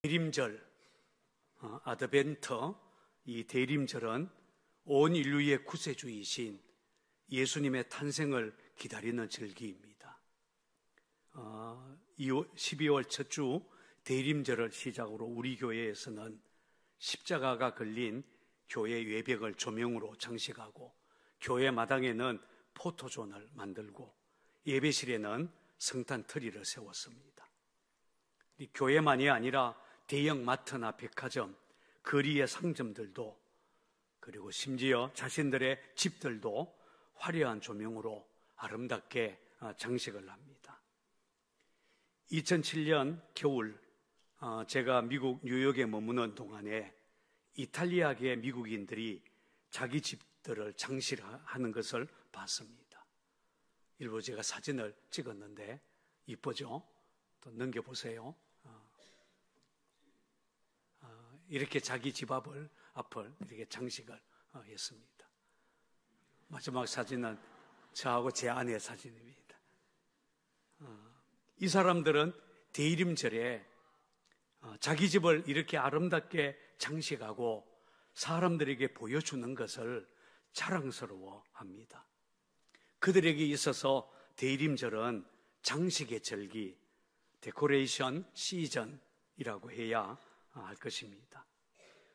대림절, 아드벤트, 이 대림절은 온 인류의 구세주이신 예수님의 탄생을 기다리는 절기입니다. 12월 첫 주 대림절을 시작으로 우리 교회에서는 십자가가 걸린 교회 외벽을 조명으로 장식하고 교회 마당에는 포토존을 만들고 예배실에는 성탄 트리를 세웠습니다. 교회만이 아니라 대형 마트나 백화점, 거리의 상점들도 그리고 심지어 자신들의 집들도 화려한 조명으로 아름답게 장식을 합니다. 2007년 겨울 제가 미국 뉴욕에 머무는 동안에 이탈리아계 미국인들이 자기 집들을 장식하는 것을 봤습니다. 일부 제가 사진을 찍었는데 이쁘죠? 또 넘겨보세요. 이렇게 자기 집 앞을 이렇게 장식을 했습니다. 마지막 사진은 저하고 제 아내의 사진입니다. 이 사람들은 대림절에 자기 집을 이렇게 아름답게 장식하고 사람들에게 보여주는 것을 자랑스러워합니다. 그들에게 있어서 대림절은 장식의 절기, 데코레이션 시즌이라고 해야 할 것입니다.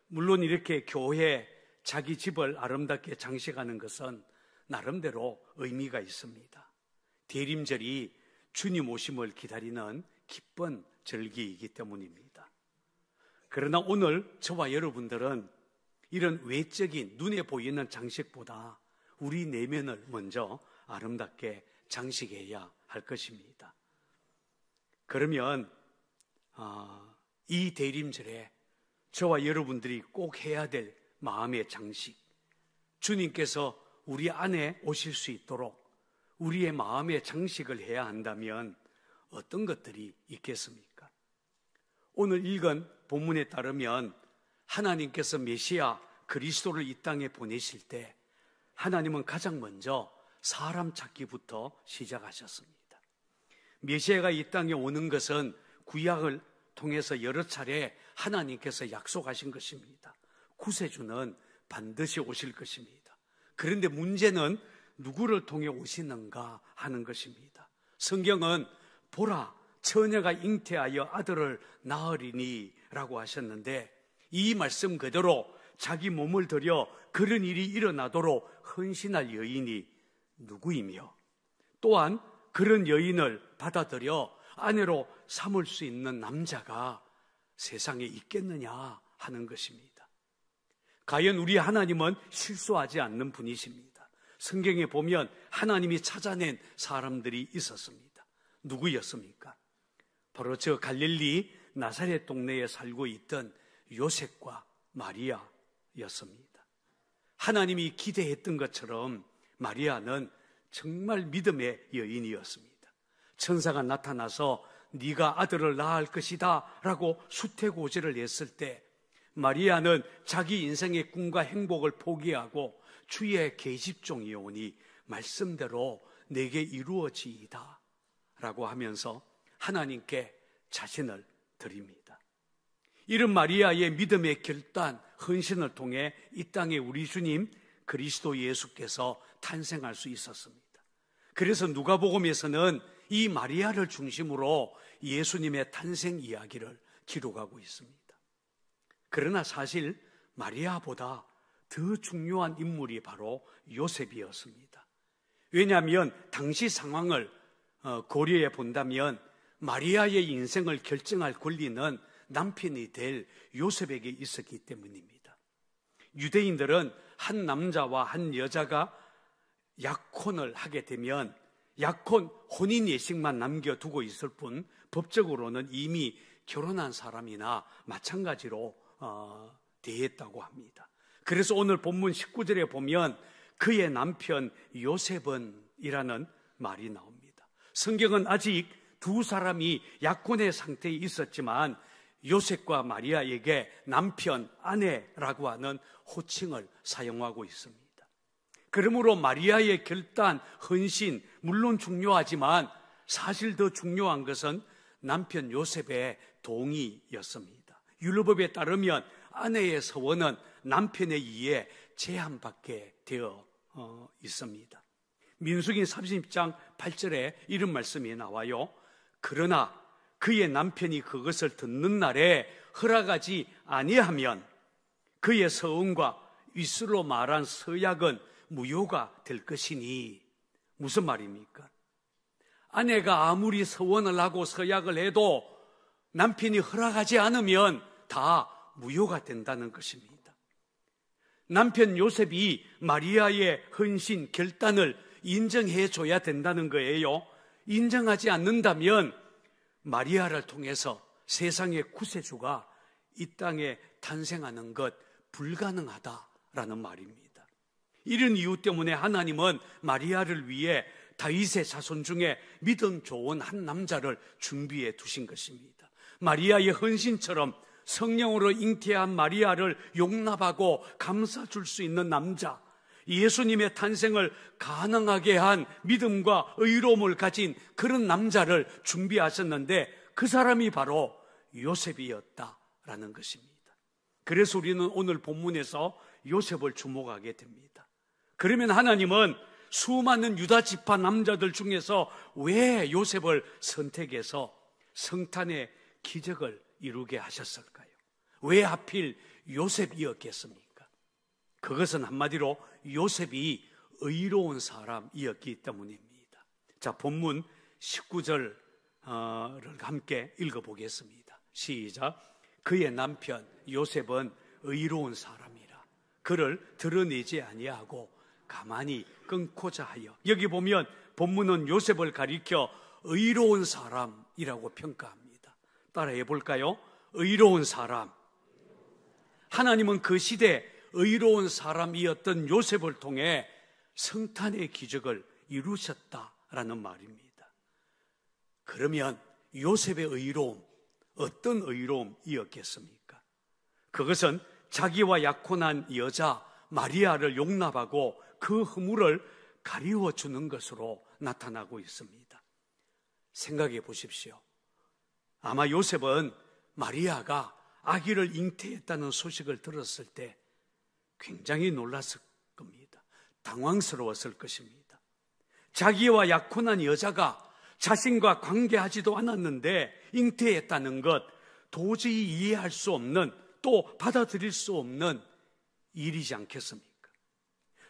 물론 이렇게 교회 자기 집을 아름답게 장식하는 것은 나름대로 의미가 있습니다. 대림절이 주님 오심을 기다리는 기쁜 절기이기 때문입니다. 그러나 오늘 저와 여러분들은 이런 외적인 눈에 보이는 장식보다 우리 내면을 먼저 아름답게 장식해야 할 것입니다. 그러면 이 대림절에 저와 여러분들이 꼭 해야 될 마음의 장식, 주님께서 우리 안에 오실 수 있도록 우리의 마음의 장식을 해야 한다면 어떤 것들이 있겠습니까? 오늘 읽은 본문에 따르면 하나님께서 메시아 그리스도를 이 땅에 보내실 때 하나님은 가장 먼저 사람 찾기부터 시작하셨습니다. 메시아가 이 땅에 오는 것은 구약을 통해서 여러 차례 하나님께서 약속하신 것입니다. 구세주는 반드시 오실 것입니다. 그런데 문제는 누구를 통해 오시는가 하는 것입니다. 성경은 보라, 처녀가 잉태하여 아들을 낳으리니 라고 하셨는데 이 말씀 그대로 자기 몸을 들여 그런 일이 일어나도록 헌신할 여인이 누구이며 또한 그런 여인을 받아들여 아내로 삼을 수 있는 남자가 세상에 있겠느냐 하는 것입니다. 과연 우리 하나님은 실수하지 않는 분이십니다. 성경에 보면 하나님이 찾아낸 사람들이 있었습니다. 누구였습니까? 바로 저 갈릴리 나사렛 동네에 살고 있던 요셉과 마리아였습니다. 하나님이 기대했던 것처럼 마리아는 정말 믿음의 여인이었습니다. 천사가 나타나서 네가 아들을 낳을 것이다 라고 수태고지를 했을 때 마리아는 자기 인생의 꿈과 행복을 포기하고 주의 계집종이 오니 말씀대로 내게 이루어지이다 라고 하면서 하나님께 자신을 드립니다. 이런 마리아의 믿음의 결단, 헌신을 통해 이 땅에 우리 주님 그리스도 예수께서 탄생할 수 있었습니다. 그래서 누가복음에서는 이 마리아를 중심으로 예수님의 탄생 이야기를 기록하고 있습니다. 그러나 사실 마리아보다 더 중요한 인물이 바로 요셉이었습니다. 왜냐하면 당시 상황을 고려해 본다면 마리아의 인생을 결정할 권리는 남편이 될 요셉에게 있었기 때문입니다. 유대인들은 한 남자와 한 여자가 약혼을 하게 되면 약혼 혼인 예식만 남겨두고 있을 뿐 법적으로는 이미 결혼한 사람이나 마찬가지로 대했다고 합니다. 그래서 오늘 본문 19절에 보면 그의 남편 요셉은 이라는 말이 나옵니다. 성경은 아직 두 사람이 약혼의 상태에 있었지만 요셉과 마리아에게 남편, 아내라고 하는 호칭을 사용하고 있습니다. 그러므로 마리아의 결단, 헌신 물론 중요하지만 사실 더 중요한 것은 남편 요셉의 동의였습니다. 율법에 따르면 아내의 서원은 남편에 의해 제한받게 되어 있습니다. 민수기 30장 8절에 이런 말씀이 나와요. 그러나 그의 남편이 그것을 듣는 날에 허락하지 아니하면 그의 서원과 윗술로 말한 서약은 무효가 될 것이니. 무슨 말입니까? 아내가 아무리 서원을 하고 서약을 해도 남편이 허락하지 않으면 다 무효가 된다는 것입니다. 남편 요셉이 마리아의 헌신 결단을 인정해 줘야 된다는 거예요. 인정하지 않는다면 마리아를 통해서 세상의 구세주가 이 땅에 탄생하는 것 불가능하다라는 말입니다. 이런 이유 때문에 하나님은 마리아를 위해 다윗의 자손 중에 믿음 좋은 한 남자를 준비해 두신 것입니다. 마리아의 헌신처럼 성령으로 잉태한 마리아를 용납하고 감싸줄 수 있는 남자, 예수님의 탄생을 가능하게 한 믿음과 의로움을 가진 그런 남자를 준비하셨는데 그 사람이 바로 요셉이었다라는 것입니다. 그래서 우리는 오늘 본문에서 요셉을 주목하게 됩니다. 그러면 하나님은 수많은 유다 지파 남자들 중에서 왜 요셉을 선택해서 성탄의 기적을 이루게 하셨을까요? 왜 하필 요셉이었겠습니까? 그것은 한마디로 요셉이 의로운 사람이었기 때문입니다. 자, 본문 19절을 함께 읽어보겠습니다. 시작. 그의 남편 요셉은 의로운 사람이라 그를 드러내지 아니하고 가만히 끊고자 하여. 여기 보면 본문은 요셉을 가리켜 의로운 사람이라고 평가합니다. 따라해 볼까요? 의로운 사람. 하나님은 그 시대 의로운 사람이었던 요셉을 통해 성탄의 기적을 이루셨다라는 말입니다. 그러면 요셉의 의로움, 어떤 의로움이었겠습니까? 그것은 자기와 약혼한 여자 마리아를 용납하고 그 허물을 가리워주는 것으로 나타나고 있습니다. 생각해 보십시오. 아마 요셉은 마리아가 아기를 잉태했다는 소식을 들었을 때 굉장히 놀랐을 겁니다. 당황스러웠을 것입니다. 자기와 약혼한 여자가 자신과 관계하지도 않았는데 잉태했다는 것, 도저히 이해할 수 없는, 또 받아들일 수 없는 일이지 않겠습니까?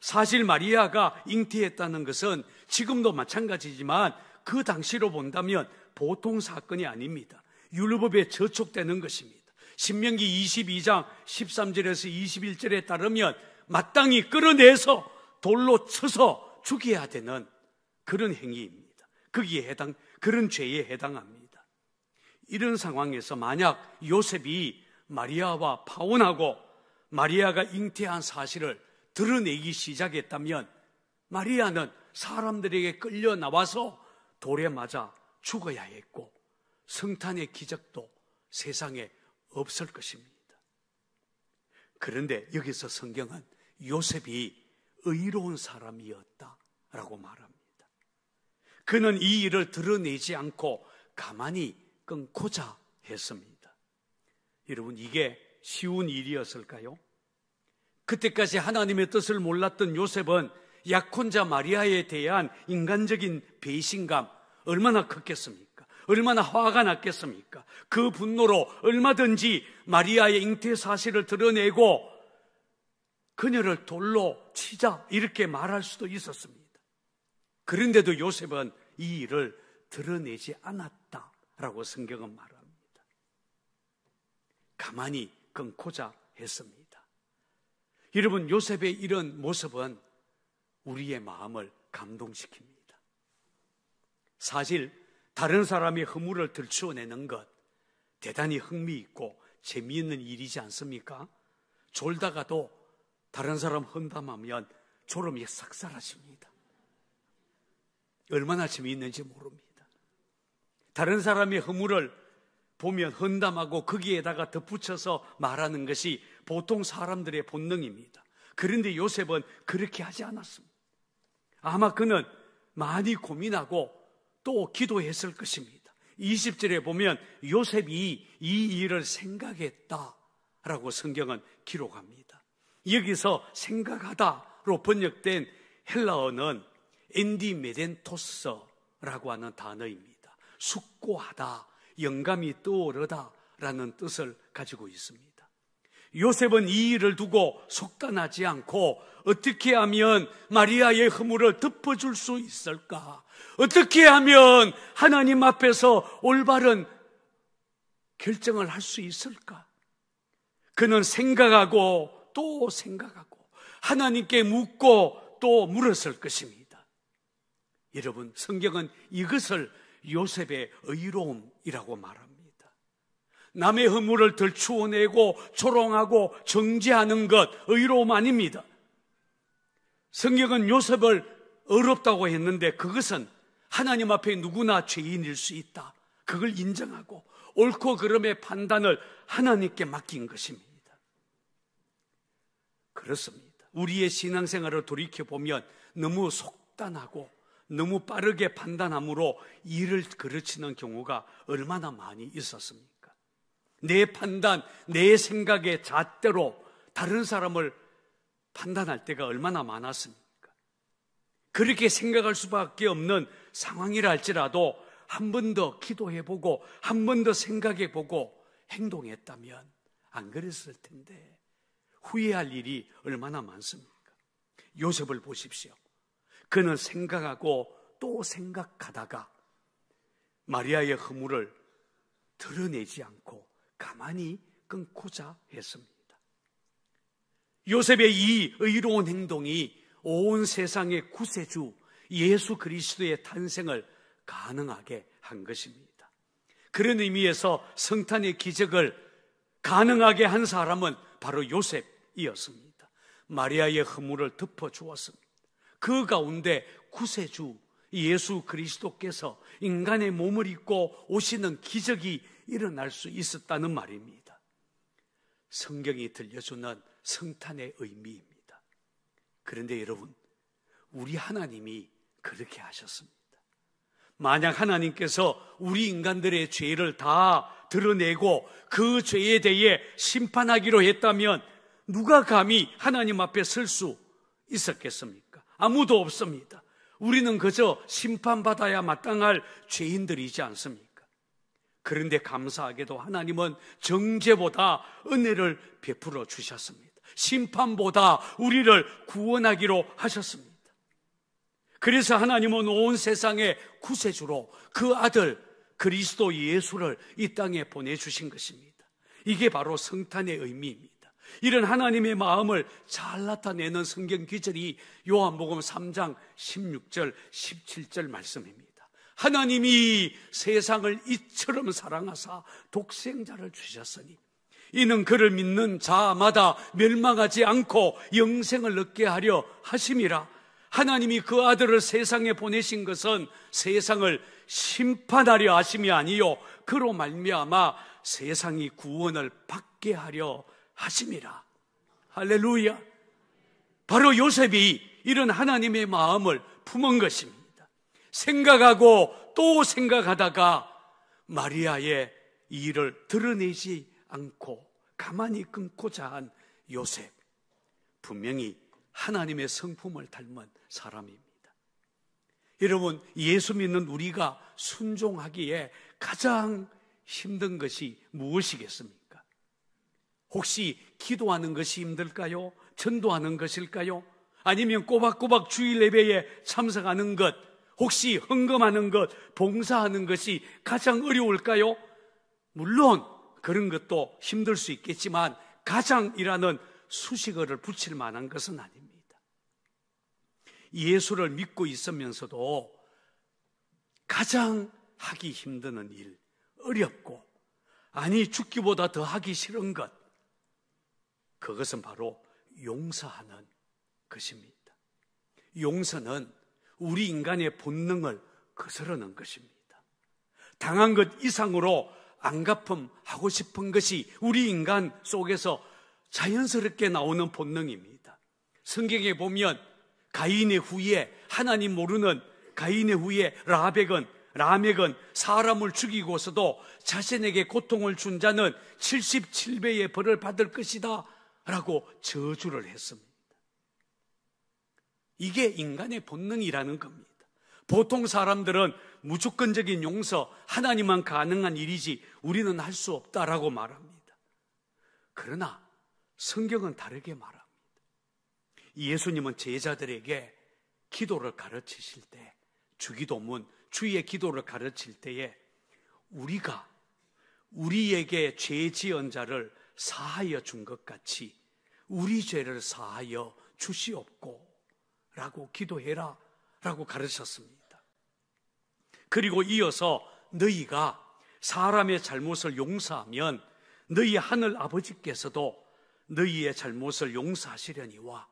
사실 마리아가 잉태했다는 것은 지금도 마찬가지지만 그 당시로 본다면 보통 사건이 아닙니다. 율법에 저촉되는 것입니다. 신명기 22장 13절에서 21절에 따르면 마땅히 끌어내서 돌로 쳐서 죽여야 되는 그런 행위입니다. 거기에 그런 죄에 해당합니다. 이런 상황에서 만약 요셉이 마리아와 파혼하고 마리아가 잉태한 사실을 드러내기 시작했다면 마리아는 사람들에게 끌려 나와서 돌에 맞아 죽어야 했고 성탄의 기적도 세상에 없을 것입니다. 그런데 여기서 성경은 요셉이 의로운 사람이었다라고 말합니다. 그는 이 일을 드러내지 않고 가만히 끊고자 했습니다. 여러분, 이게 쉬운 일이었을까요? 그때까지 하나님의 뜻을 몰랐던 요셉은 약혼자 마리아에 대한 인간적인 배신감 얼마나 컸겠습니까? 얼마나 화가 났겠습니까? 그 분노로 얼마든지 마리아의 잉태 사실을 드러내고 그녀를 돌로 치자 이렇게 말할 수도 있었습니다. 그런데도 요셉은 이 일을 드러내지 않았다라고 성경은 말합니다. 가만히 끊고자 했습니다. 여러분, 요셉의 이런 모습은 우리의 마음을 감동시킵니다. 사실 다른 사람의 허물을 들추어내는 것 대단히 흥미있고 재미있는 일이지 않습니까? 졸다가도 다른 사람 험담하면 졸음이 싹 사라집니다. 얼마나 재미있는지 모릅니다. 다른 사람의 허물을 보면 험담하고 거기에다가 덧붙여서 말하는 것이 보통 사람들의 본능입니다. 그런데 요셉은 그렇게 하지 않았습니다. 아마 그는 많이 고민하고 또 기도했을 것입니다. 20절에 보면 요셉이 이 일을 생각했다라고 성경은 기록합니다. 여기서 생각하다로 번역된 헬라어는 엔디메덴토스라고 하는 단어입니다. 숙고하다, 영감이 떠오르다라는 뜻을 가지고 있습니다. 요셉은 이 일을 두고 속단하지 않고 어떻게 하면 마리아의 허물을 덮어줄 수 있을까? 어떻게 하면 하나님 앞에서 올바른 결정을 할 수 있을까? 그는 생각하고 또 생각하고 하나님께 묻고 또 물었을 것입니다. 여러분, 성경은 이것을 요셉의 의로움이라고 말합니다. 남의 허물을 덜추어내고 조롱하고 정죄하는 것 의로움 아닙니다. 성경은 요셉을 어렵다고 했는데 그것은 하나님 앞에 누구나 죄인일 수 있다. 그걸 인정하고 옳고 그름의 판단을 하나님께 맡긴 것입니다. 그렇습니다. 우리의 신앙생활을 돌이켜보면 너무 속단하고 너무 빠르게 판단함으로 일을 그르치는 경우가 얼마나 많이 있었습니까? 내 판단, 내 생각의 잣대로 다른 사람을 판단할 때가 얼마나 많았습니까? 그렇게 생각할 수밖에 없는 상황이라 할지라도 한 번 더 기도해보고 한 번 더 생각해보고 행동했다면 안 그랬을 텐데 후회할 일이 얼마나 많습니까? 요셉을 보십시오. 그는 생각하고 또 생각하다가 마리아의 허물을 드러내지 않고 가만히 끊고자 했습니다. 요셉의 이 의로운 행동이 온 세상의 구세주 예수 그리스도의 탄생을 가능하게 한 것입니다. 그런 의미에서 성탄의 기적을 가능하게 한 사람은 바로 요셉이었습니다. 마리아의 허물을 덮어주었습니다. 그 가운데 구세주 예수 그리스도께서 인간의 몸을 입고 오시는 기적이 일어날 수 있었다는 말입니다. 성경이 들려주는 성탄의 의미입니다. 그런데 여러분, 우리 하나님이 그렇게 하셨습니다. 만약 하나님께서 우리 인간들의 죄를 다 드러내고 그 죄에 대해 심판하기로 했다면 누가 감히 하나님 앞에 설 수 있었겠습니까? 아무도 없습니다. 우리는 그저 심판받아야 마땅할 죄인들이지 않습니까? 그런데 감사하게도 하나님은 정죄보다 은혜를 베풀어 주셨습니다. 심판보다 우리를 구원하기로 하셨습니다. 그래서 하나님은 온 세상의 구세주로 그 아들 그리스도 예수를 이 땅에 보내주신 것입니다. 이게 바로 성탄의 의미입니다. 이런 하나님의 마음을 잘 나타내는 성경 기절이 요한복음 3장 16절 17절 말씀입니다. 하나님이 세상을 이처럼 사랑하사 독생자를 주셨으니 이는 그를 믿는 자마다 멸망하지 않고 영생을 얻게 하려 하심이라. 하나님이 그 아들을 세상에 보내신 것은 세상을 심판하려 하심이 아니요 그로 말미암아 세상이 구원을 받게 하려 하심이라. 할렐루야. 바로 요셉이 이런 하나님의 마음을 품은 것입니다. 생각하고 또 생각하다가 마리아의 일을 드러내지 않고 가만히 끊고자 한 요셉, 분명히 하나님의 성품을 닮은 사람입니다. 여러분, 예수 믿는 우리가 순종하기에 가장 힘든 것이 무엇이겠습니까? 혹시 기도하는 것이 힘들까요? 전도하는 것일까요? 아니면 꼬박꼬박 주일 예배에 참석하는 것, 혹시 헌금하는 것, 봉사하는 것이 가장 어려울까요? 물론 그런 것도 힘들 수 있겠지만 가장이라는 수식어를 붙일 만한 것은 아닙니다. 예수를 믿고 있으면서도 가장 하기 힘든 일, 어렵고 아니 죽기보다 더 하기 싫은 것, 그것은 바로 용서하는 것입니다. 용서는 우리 인간의 본능을 거스르는 것입니다. 당한 것 이상으로 안갚음하고 싶은 것이 우리 인간 속에서 자연스럽게 나오는 본능입니다. 성경에 보면 가인의 후예, 하나님 모르는 가인의 후예 라벡은 라멕은 사람을 죽이고서도 자신에게 고통을 준 자는 77배의 벌을 받을 것이다 라고 저주를 했습니다. 이게 인간의 본능이라는 겁니다. 보통 사람들은 무조건적인 용서, 하나님만 가능한 일이지 우리는 할 수 없다라고 말합니다. 그러나 성경은 다르게 말합니다. 예수님은 제자들에게 기도를 가르치실 때, 주기도문, 주의 기도를 가르칠 때에 우리가 우리에게 죄 지은 자를 사하여 준 것 같이 우리 죄를 사하여 주시옵고 라고 기도해라 라고 가르쳤습니다. 그리고 이어서 너희가 사람의 잘못을 용서하면 너희 하늘 아버지께서도 너희의 잘못을 용서하시려니와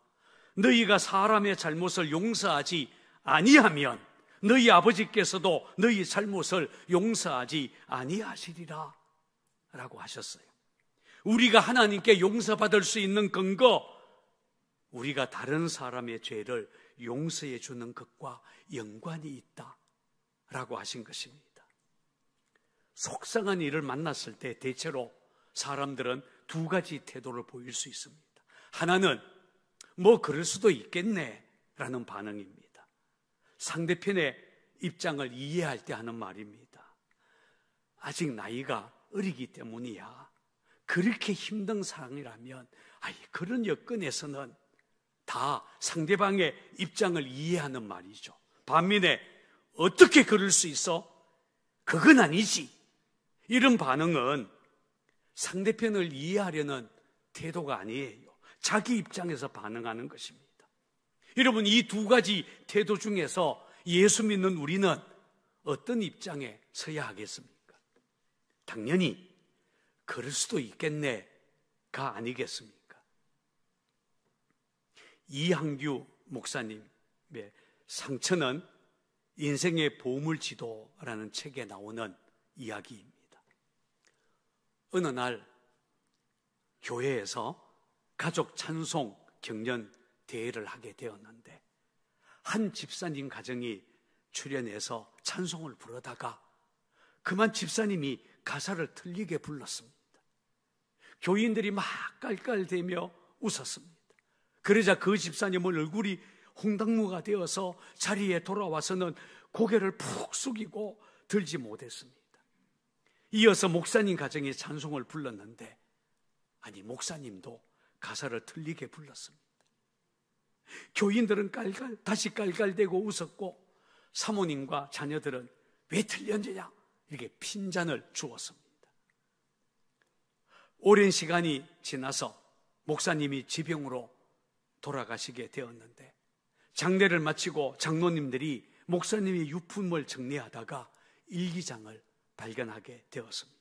너희가 사람의 잘못을 용서하지 아니하면 너희 아버지께서도 너희 잘못을 용서하지 아니하시리라 라고 하셨어요. 우리가 하나님께 용서받을 수 있는 근거, 우리가 다른 사람의 죄를 용서해 주는 것과 연관이 있다 라고 하신 것입니다. 속상한 일을 만났을 때 대체로 사람들은 두 가지 태도를 보일 수 있습니다. 하나는 뭐 그럴 수도 있겠네 라는 반응입니다. 상대편의 입장을 이해할 때 하는 말입니다. 아직 나이가 어리기 때문이야. 그렇게 힘든 상황이라면 그런 여건에서는 다 상대방의 입장을 이해하는 말이죠. 반면에 어떻게 그럴 수 있어? 그건 아니지. 이런 반응은 상대편을 이해하려는 태도가 아니에요. 자기 입장에서 반응하는 것입니다. 여러분, 이 두 가지 태도 중에서 예수 믿는 우리는 어떤 입장에 서야 하겠습니까? 당연히 그럴 수도 있겠네가 아니겠습니까? 이항규 목사님의 상처는 인생의 보물지도라는 책에 나오는 이야기입니다. 어느 날 교회에서 가족 찬송 경연 대회를 하게 되었는데 한 집사님 가정이 출연해서 찬송을 부르다가 그만 집사님이 가사를 틀리게 불렀습니다. 교인들이 막 깔깔대며 웃었습니다. 그러자 그 집사님은 얼굴이 홍당무가 되어서 자리에 돌아와서는 고개를 푹 숙이고 들지 못했습니다. 이어서 목사님 가정이 찬송을 불렀는데 목사님도 가사를 틀리게 불렀습니다. 교인들은 다시 깔깔대고 웃었고 사모님과 자녀들은 왜 틀렸느냐 이렇게 핀잔을 주었습니다. 오랜 시간이 지나서 목사님이 지병으로 돌아가시게 되었는데 장례를 마치고 장로님들이 목사님의 유품을 정리하다가 일기장을 발견하게 되었습니다.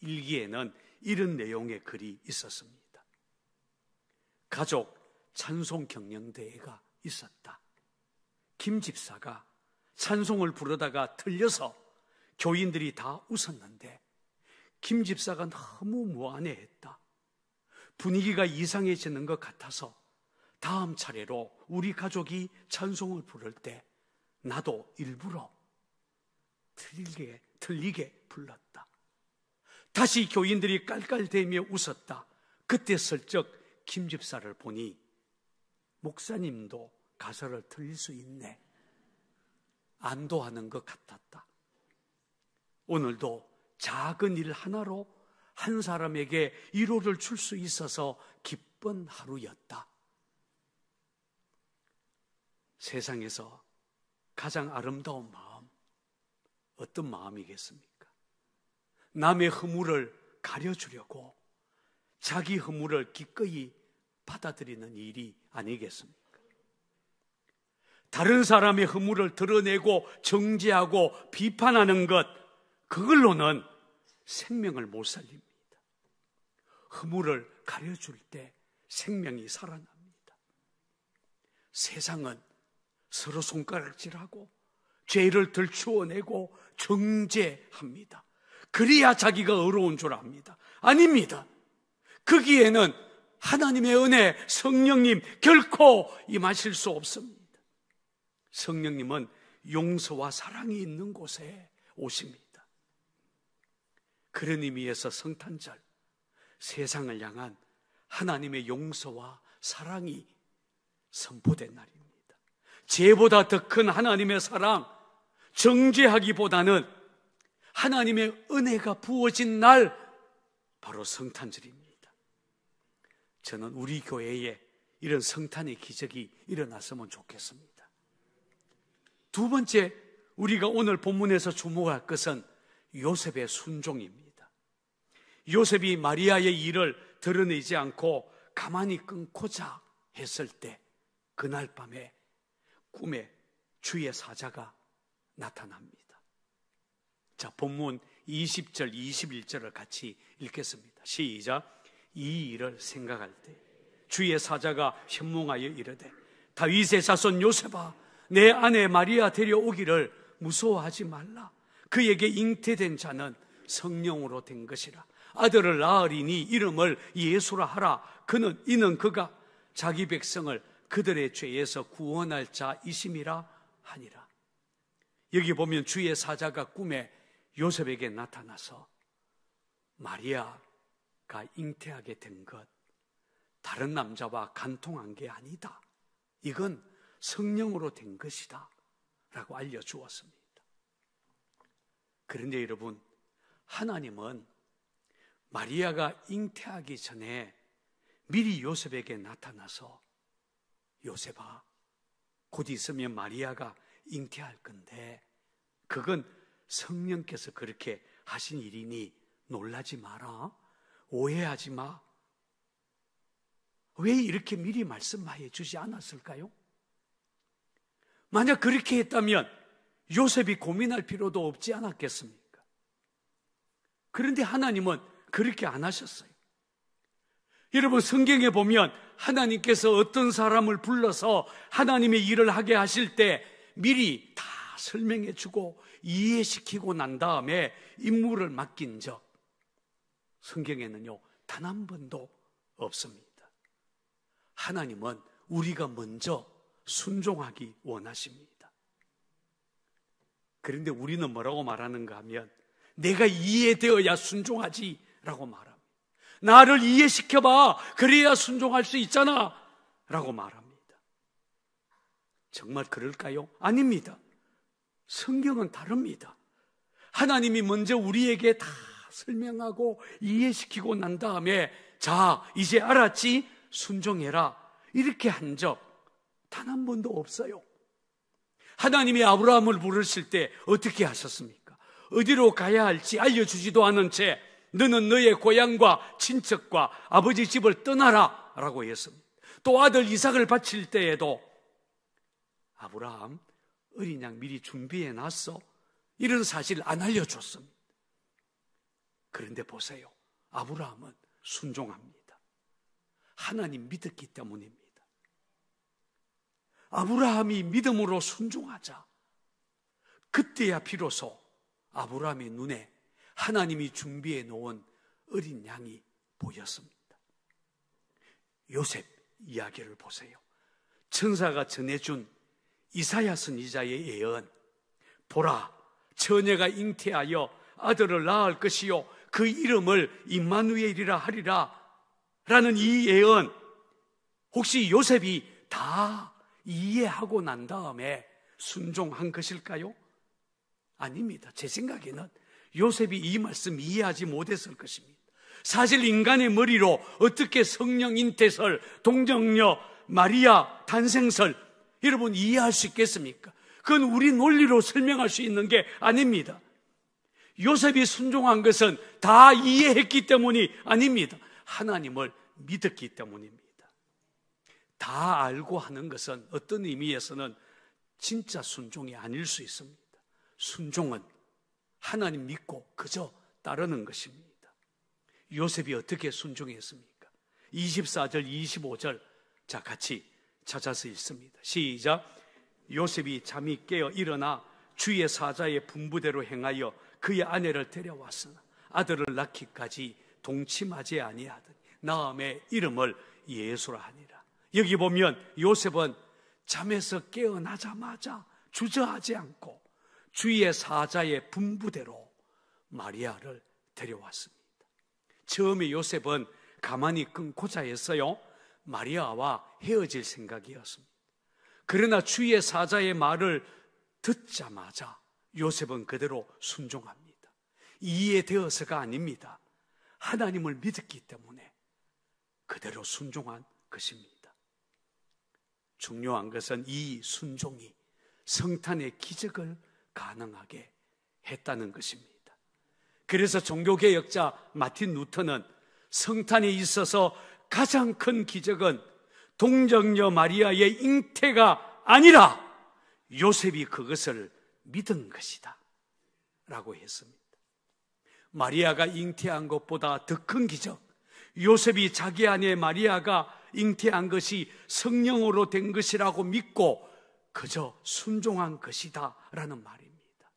일기에는 이런 내용의 글이 있었습니다. 가족 찬송 경연대회가 있었다. 김 집사가 찬송을 부르다가 틀려서 교인들이 다 웃었는데 김 집사가 너무 무안해했다. 분위기가 이상해지는 것 같아서 다음 차례로 우리 가족이 찬송을 부를 때 나도 일부러 틀리게 불렀다. 다시 교인들이 깔깔대며 웃었다. 그때 슬쩍 김 집사를 보니 목사님도 가사를 틀릴 수 있네. 안도하는 것 같았다. 오늘도 작은 일 하나로 한 사람에게 위로를 줄 수 있어서 기쁜 하루였다. 세상에서 가장 아름다운 마음, 어떤 마음이겠습니까? 남의 허물을 가려주려고 자기 허물을 기꺼이 받아들이는 일이 아니겠습니까? 다른 사람의 허물을 드러내고 정죄하고 비판하는 것, 그걸로는 생명을 못 살립니다. 허물을 가려줄 때 생명이 살아납니다. 세상은 서로 손가락질하고 죄를 들추어내고 정죄합니다. 그래야 자기가 의로운 줄 압니다. 아닙니다. 거기에는 하나님의 은혜, 성령님 결코 임하실 수 없습니다. 성령님은 용서와 사랑이 있는 곳에 오십니다. 그런 의미에서 성탄절, 세상을 향한 하나님의 용서와 사랑이 선포된 날입니다. 죄보다 더 큰 하나님의 사랑, 정죄하기보다는 하나님의 은혜가 부어진 날, 바로 성탄절입니다. 저는 우리 교회에 이런 성탄의 기적이 일어났으면 좋겠습니다. 두 번째, 우리가 오늘 본문에서 주목할 것은 요셉의 순종입니다. 요셉이 마리아의 일을 드러내지 않고 가만히 끊고자 했을 때, 그날 밤에 꿈에 주의 사자가 나타납니다. 자, 본문 20절, 21절을 같이 읽겠습니다. 시작. 이 일을 생각할 때 주의 사자가 현몽하여 이르되, 다윗의 자손 요셉아, 내 아내 마리아 데려오기를 무서워하지 말라. 그에게 잉태된 자는 성령으로 된 것이라. 아들을 낳으리니 이름을 예수라 하라. 이는 그가 자기 백성을 그들의 죄에서 구원할 자이심이라 하니라. 여기 보면 주의 사자가 꿈에 요셉에게 나타나서 마리아가 잉태하게 된 것, 다른 남자와 간통한 게 아니다. 이건 성령으로 된 것이다 라고 알려주었습니다. 그런데 여러분, 하나님은 마리아가 잉태하기 전에 미리 요셉에게 나타나서, 요셉아, 곧 있으면 마리아가 잉태할 건데 그건 성령께서 그렇게 하신 일이니 놀라지 마라, 오해하지 마. 왜 이렇게 미리 말씀해 주지 않았을까요? 만약 그렇게 했다면 요셉이 고민할 필요도 없지 않았겠습니까? 그런데 하나님은 그렇게 안 하셨어요. 여러분, 성경에 보면 하나님께서 어떤 사람을 불러서 하나님의 일을 하게 하실 때 미리 다 설명해 주고 이해시키고 난 다음에 임무를 맡긴 적, 성경에는요 단 한 번도 없습니다. 하나님은 우리가 먼저 순종하기 원하십니다. 그런데 우리는 뭐라고 말하는가 하면, 내가 이해되어야 순종하지 라고 말합니다. 나를 이해시켜봐, 그래야 순종할 수 있잖아 라고 말합니다. 정말 그럴까요? 아닙니다. 성경은 다릅니다. 하나님이 먼저 우리에게 다 설명하고 이해시키고 난 다음에, 자, 이제 알았지? 순종해라, 이렇게 한 적 단 한 번도 없어요. 하나님이 아브라함을 부르실 때 어떻게 하셨습니까? 어디로 가야 할지 알려주지도 않은 채 너는 너의 고향과 친척과 아버지 집을 떠나라 라고 했습니다. 또 아들 이삭을 바칠 때에도 아브라함, 어린 양 미리 준비해 놨어, 이런 사실 안 알려줬습니다. 그런데 보세요, 아브라함은 순종합니다. 하나님 믿었기 때문입니다. 아브라함이 믿음으로 순종하자, 그때야 비로소 아브라함의 눈에 하나님이 준비해 놓은 어린 양이 보였습니다. 요셉 이야기를 보세요. 천사가 전해준 이사야 선지자의 예언, 보라, 처녀가 잉태하여 아들을 낳을 것이요 그 이름을 임마누엘이라 하리라 라는 이 예언, 혹시 요셉이 다 이해하고 난 다음에 순종한 것일까요? 아닙니다. 제 생각에는 요셉이 이 말씀 이해하지 못했을 것입니다. 사실 인간의 머리로 어떻게 성령 잉태설, 동정녀, 마리아 탄생설, 여러분 이해할 수 있겠습니까? 그건 우리 논리로 설명할 수 있는 게 아닙니다. 요셉이 순종한 것은 다 이해했기 때문이 아닙니다. 하나님을 믿었기 때문입니다. 다 알고 하는 것은 어떤 의미에서는 진짜 순종이 아닐 수 있습니다. 순종은 하나님 믿고 그저 따르는 것입니다. 요셉이 어떻게 순종했습니까? 24절, 25절 자 같이 찾아서 읽습니다. 시작. 요셉이 잠이 깨어 일어나 주의 사자의 분부대로 행하여 그의 아내를 데려왔으나 아들을 낳기까지 동침하지 아니하더니 낳음의 이름을 예수라 하니라. 여기 보면 요셉은 잠에서 깨어나자마자 주저하지 않고 주의 사자의 분부대로 마리아를 데려왔습니다. 처음에 요셉은 가만히 끊고자 했어요. 마리아와 헤어질 생각이었습니다. 그러나 주의 사자의 말을 듣자마자 요셉은 그대로 순종합니다. 이해되어서가 아닙니다. 하나님을 믿었기 때문에 그대로 순종한 것입니다. 중요한 것은 이 순종이 성탄의 기적을 가능하게 했다는 것입니다. 그래서 종교개혁자 마틴 루터는 성탄에 있어서 가장 큰 기적은 동정녀 마리아의 잉태가 아니라 요셉이 그것을 믿은 것이다 라고 했습니다. 마리아가 잉태한 것보다 더 큰 기적, 요셉이 자기 아내 마리아가 잉태한 것이 성령으로 된 것이라고 믿고 그저 순종한 것이다 라는 말입니다.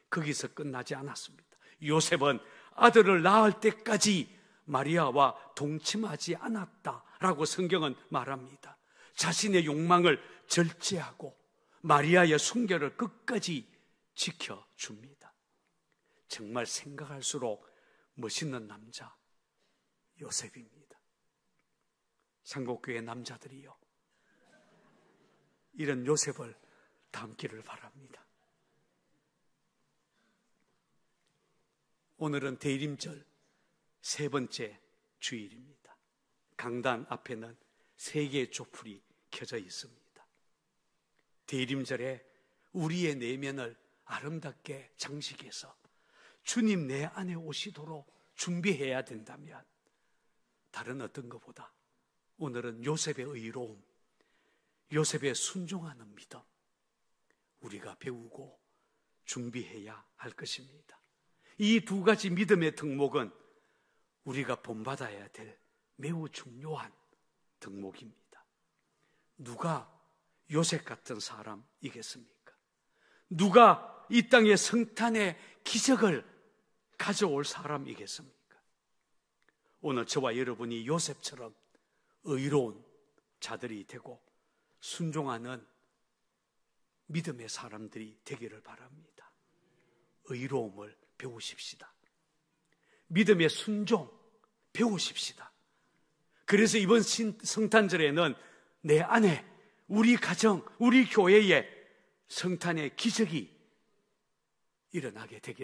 거기서 끝나지 않았습니다. 요셉은 아들을 낳을 때까지 마리아와 동침하지 않았다라고 성경은 말합니다. 자신의 욕망을 절제하고 마리아의 순결을 끝까지 지켜줍니다. 정말 생각할수록 멋있는 남자 요셉입니다. 상곡교회 남자들이요, 이런 요셉을 닮기를 바랍니다. 오늘은 대림절 세 번째 주일입니다. 강단 앞에는 세 개의 촛불이 켜져 있습니다. 대림절에 우리의 내면을 아름답게 장식해서 주님 내 안에 오시도록 준비해야 된다면 다른 어떤 것보다 오늘은 요셉의 의로움, 요셉의 순종하는 믿음, 우리가 배우고 준비해야 할 것입니다. 이 두 가지 믿음의 덕목은 우리가 본받아야 될 매우 중요한 덕목입니다. 누가 요셉 같은 사람이겠습니까? 누가 이 땅에 성탄의 기적을 가져올 사람이겠습니까? 오늘 저와 여러분이 요셉처럼 의로운 자들이 되고 순종하는 믿음의 사람들이 되기를 바랍니다. 의로움을 배우십시다. 믿음의 순종 배우십시다. 그래서 이번 성탄절에는 내 안에, 우리 가정, 우리 교회에 성탄의 기적이 일어나게 되길